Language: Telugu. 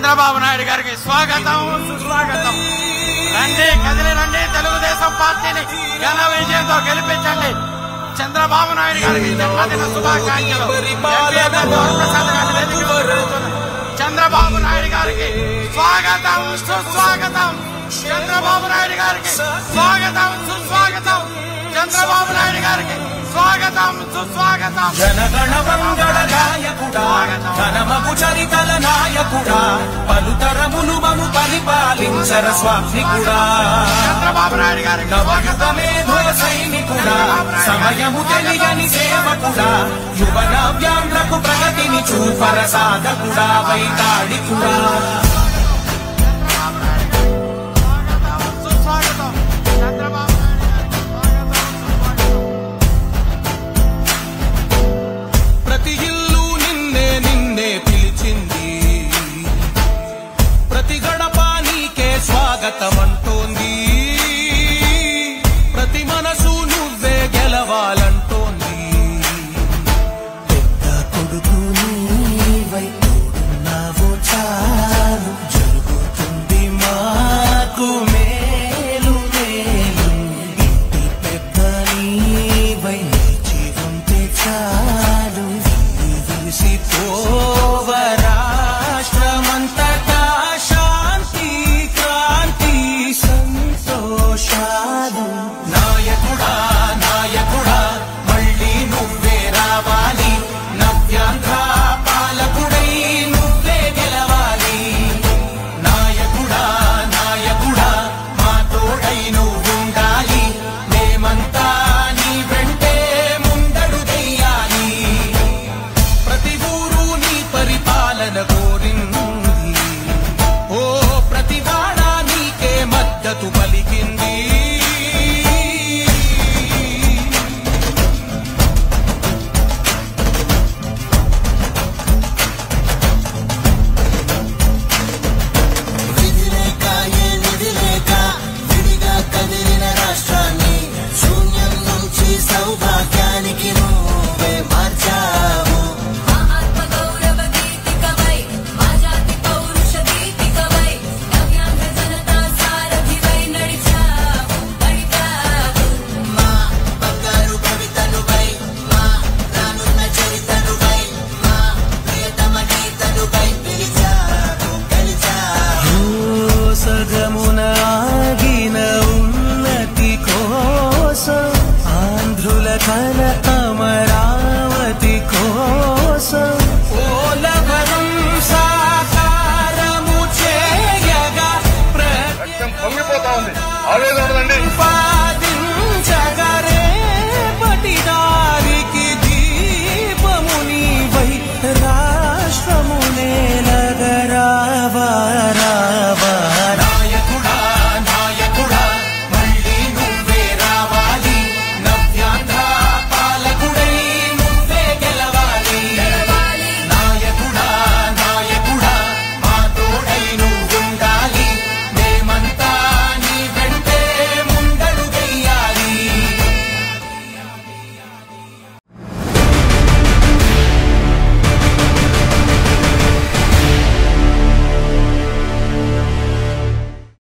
చంద్రబాబు నాయుడు గారికి స్వాగతం సుస్వాగతం. రండి కదిలి రండి, తెలుగుదేశం పార్టీని ఘన విజయంతో గెలిపించండి. చంద్రబాబు నాయుడు గారికి జన్మదిన శుభాకాంక్షలు. చంద్రబాబు నాయుడు గారికి స్వాగతం సుస్వాగతం. చంద్రబాబు నాయుడు గారికి స్వాగతం సుస్వాగతం. చంద్రబాబు నాయుడు గారికి స్వాగతం సుస్వాగతం. జనగణ మంగళ నాయకుడా, ఘనమగు చరితల నాయకుడా, పలుతరములు మము పరిపాలించర స్వామికుడా. చంద్రబాబు నాయుడు గారికి నవయుగ మేధో సైనికుడా, సమయము తెలియని సేవకుడా, యువ నవ్యాంధ్రకు ప్రగతిని చూపర సాధకుడా, వైతాళికుడా.